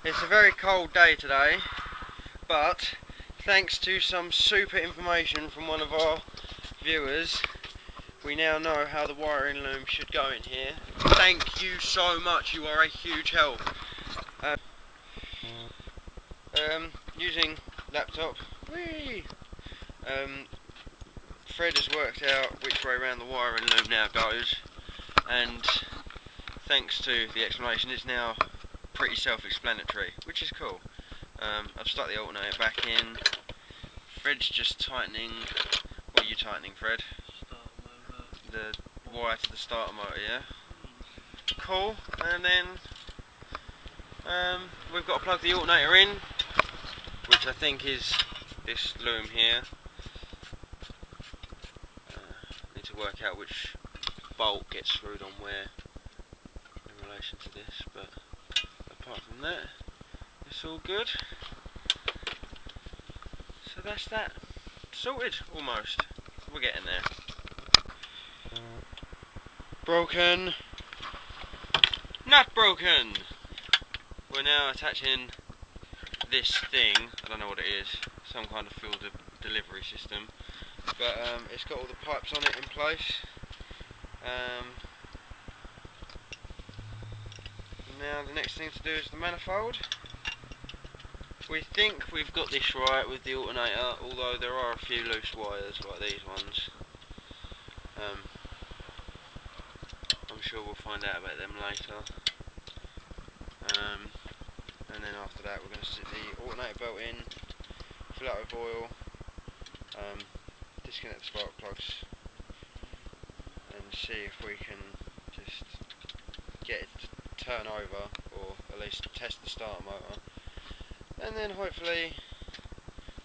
It's a very cold day today, but thanks to some super information from one of our viewers, we now know how the wiring loom should go in here. Thank you so much, you are a huge help. Using laptop, Fred has worked out which way around the wiring loom now goes, and thanks to the explanation it's now pretty self-explanatory, which is cool. I've stuck the alternator back in. Fred's just tightening. What are you tightening, Fred? The wire to the starter motor, yeah? Cool. And then we've got to plug the alternator in, which I think is this loom here. Need to work out which bolt gets screwed on where in relation to this, but apart from that, it's all good. So that's that sorted, almost. We're getting there. Broken. Not broken. We're now attaching this thing. I don't know what it is. Some kind of fuel delivery system. But it's got all the pipes on it in place. Now the next thing to do is the manifold. We think we've got this right with the alternator, although there are a few loose wires like these ones. I'm sure we'll find out about them later. And then after that we're going to stick the alternator belt in, fill it with oil, disconnect the spark plugs, and see if we can just get it to turn over, or at least test the starter motor. And then hopefully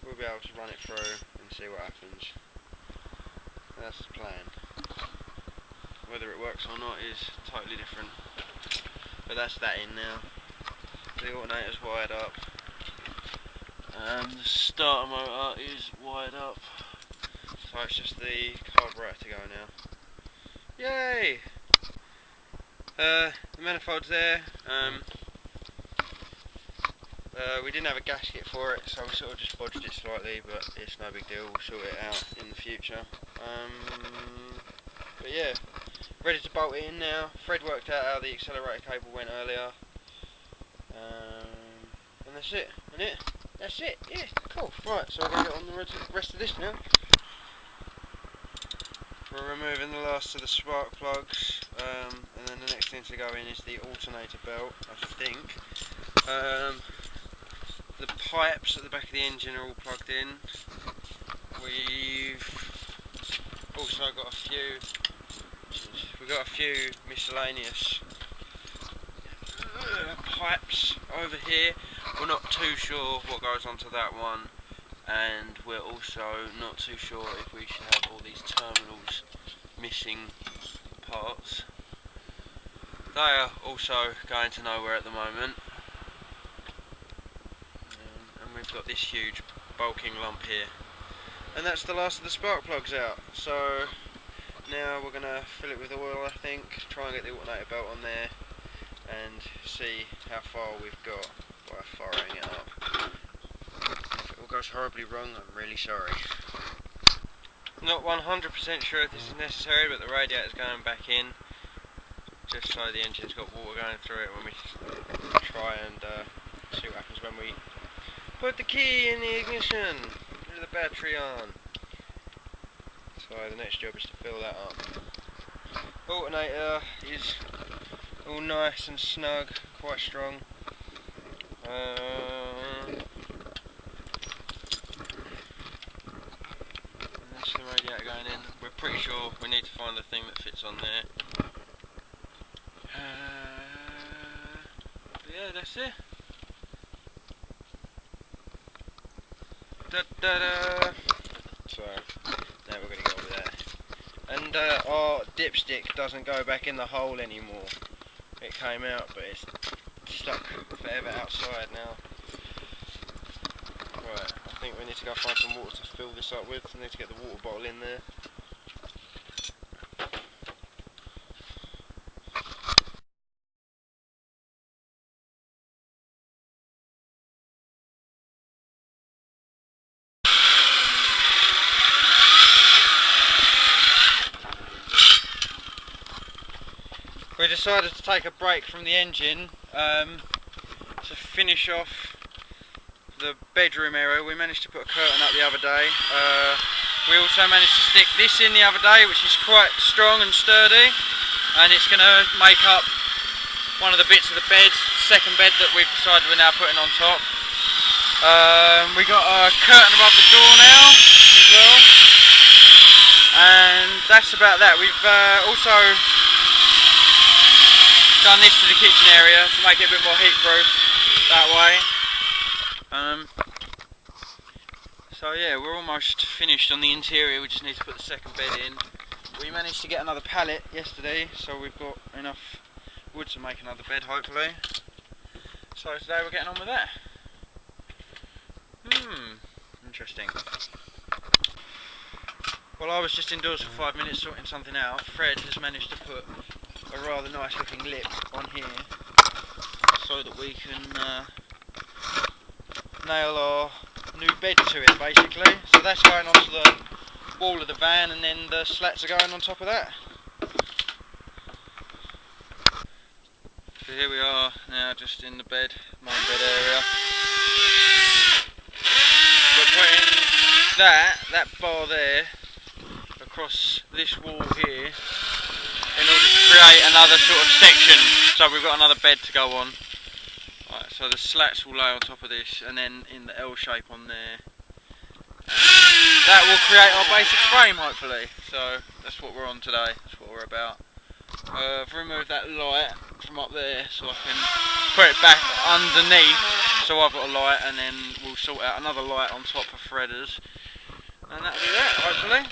we'll be able to run it through and see what happens. And that's the plan. Whether it works or not is totally different. But that's that in now. The alternator's wired up. The starter motor is wired up. So it's just the carburetor to go now. Yay! The manifold's there. We didn't have a gasket for it, so we sort of just bodged it slightly, but it's no big deal, we'll sort it out in the future. But yeah, ready to bolt it in now. Fred worked out how the accelerator cable went earlier. And that's it, That's it, yeah, cool. Right, so we're going to get on the rest of this now. We're removing the last of the spark plugs, and then the next thing to go in is the alternator belt, I think. The pipes at the back of the engine are all plugged in. We've also got a few miscellaneous pipes over here. We're not too sure what goes onto that one, and we're also not too sure if we should have all these terminals missing parts. They are also going to nowhere at the moment. We've got this huge bulking lump here, and that's the last of the spark plugs out. So now we're going to fill it with oil, I think, try and get the alternator belt on there and see how far we've got by firing it up. If it all goes horribly wrong, I'm really sorry. Not 100% sure if this is necessary, but the radiator's going back in just so the engine's got water going through it when we try and see what happens when we put the key in the ignition, put the battery on. So the next job is to fill that up. Alternator is all nice and snug, quite strong. And that's the radiator going in. We're pretty sure we need to find the thing that fits on there. But yeah, that's it. So now we're going to go with that. And our dipstick doesn't go back in the hole anymore. It came out, but it's stuck forever outside now. Right, I think we need to go find some water to fill this up with. I need to get the water bottle in there. We decided to take a break from the engine to finish off the bedroom area. We managed to put a curtain up the other day. We also managed to stick this in the other day, which is quite strong and sturdy, and it's going to make up one of the bits of the bed, the second bed that we've decided we're now putting on top. We got a curtain above the door now as well, and that's about that. We've also done this to the kitchen area to make it a bit more heat proof that way. So yeah, we're almost finished on the interior. We just need to put the second bed in. We managed to get another pallet yesterday, so we've got enough wood to make another bed hopefully. So today we're getting on with that. Interesting. Well, I was just indoors for 5 minutes sorting something out. Fred has managed to put a rather nice looking lip on here so that we can nail our new bed to it basically. So that's going onto the wall of the van, and then the slats are going on top of that. So here we are now, just in the bed, main bed area. We're putting that bar there across this wall here in order to create another sort of section, so we've got another bed to go on. Right, so the slats will lay on top of this, and then in the L shape on there. That will create our basic frame hopefully. So that's what we're on today, that's what we're about. I've removed that light from up there so I can put it back underneath, so I've got a light, and then we'll sort out another light on top for Fredders, and that'll be that hopefully.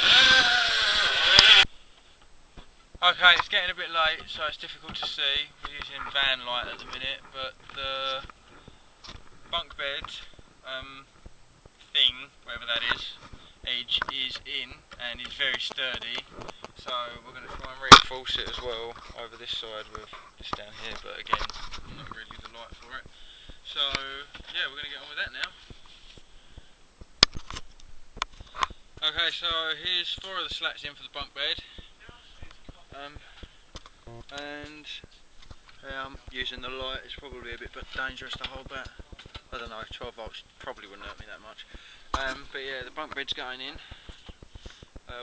Okay, it's getting a bit late, so it's difficult to see. We're using van light at the minute, but the bunk bed thing, whatever that is, edge is in and is very sturdy. So we're going to try and reinforce it as well over this side with this down here, but again, not really the light for it. So yeah, we're going to get on with that now. Okay, so here's 4 of the slats in for the bunk bed. And I'm using the light. It's probably a bit dangerous to hold that. I don't know, 12 volts probably wouldn't hurt me that much. But yeah, the bunk bed's going in.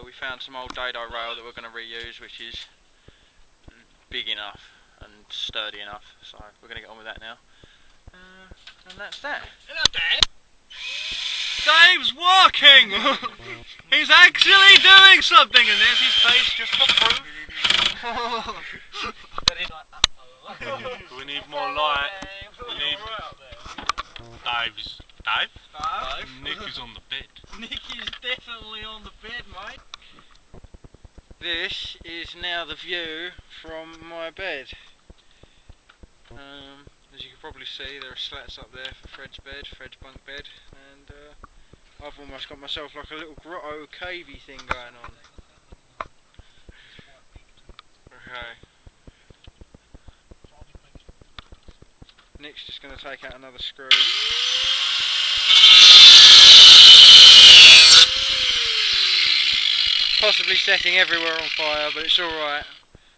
We found some old dado rail that we're going to reuse, which is big enough and sturdy enough, so we're going to get on with that now. And that's that. Hello, Dad! Dave's working! He's actually doing something, and there's his face just for proof. We need more light. We need Dave's. Dave? Nick is on the bed. Nick is definitely on the bed, mate. This is now the view from my bed. As you can probably see, there are slats up there for Fred's bed, Fred's bunk bed, and I've almost got myself like a little grotto cavey thing going on. Okay. Nick's just going to take out another screw. Possibly setting everywhere on fire, but it's alright,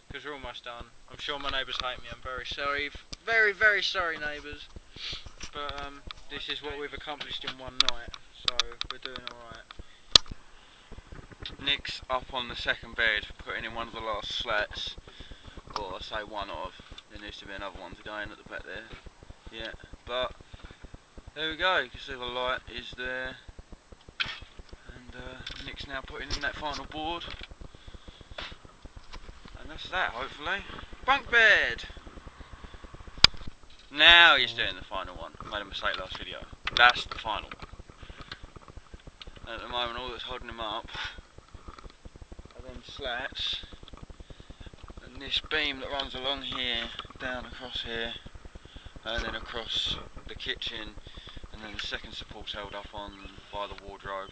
because we're almost done. I'm sure my neighbours hate me, I'm very sorry. Very, very sorry, neighbours. But this is what we've accomplished in one night, so we're doing alright. Nick's up on the second bed, putting in one of the last slats. Or I say one of. There needs to be another one to go in at the back there. Yeah, but there we go. You can see the light is there. And Nick's now putting in that final board. And that's that, hopefully. Bunk bed! Now he's doing the final one. I made a mistake last video. That's the final one. At the moment, all that's holding him up are them slats. And this beam that runs along here, down across here, and then across the kitchen, and then the second support's held up on by the wardrobe.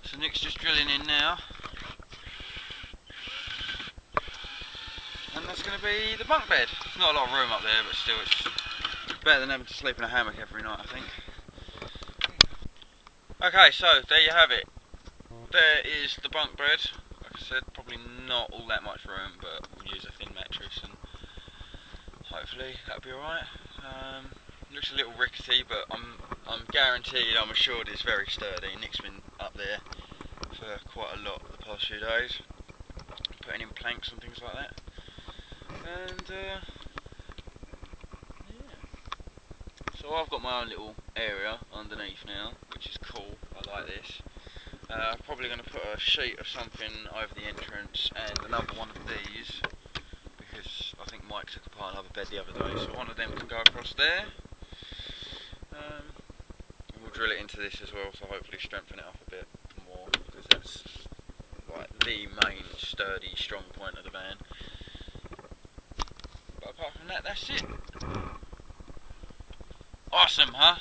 So Nick's just drilling in now, and that's going to be the bunk bed. There's not a lot of room up there, but still it's better than having to sleep in a hammock every night, I think. Okay, so there you have it. There is the bunk bed. Like I I said, probably not all that much room, but we'll use a thin mattress and hopefully that'll be alright. Looks a little rickety, but I'm guaranteed, I'm assured it's very sturdy. Nick's been up there for quite a lot the past few days, putting in planks and things like that. And yeah. So I've got my own little area underneath now, which is cool. I like this. I'm probably going to put a sheet or something over the entrance and another one of these, because I think Mike took apart another bed the other day, so one of them can go across there. And we'll drill it into this as well, so hopefully strengthen it up a bit more, because that's like the main sturdy, strong point of the van. But apart from that, that's it. Awesome, huh?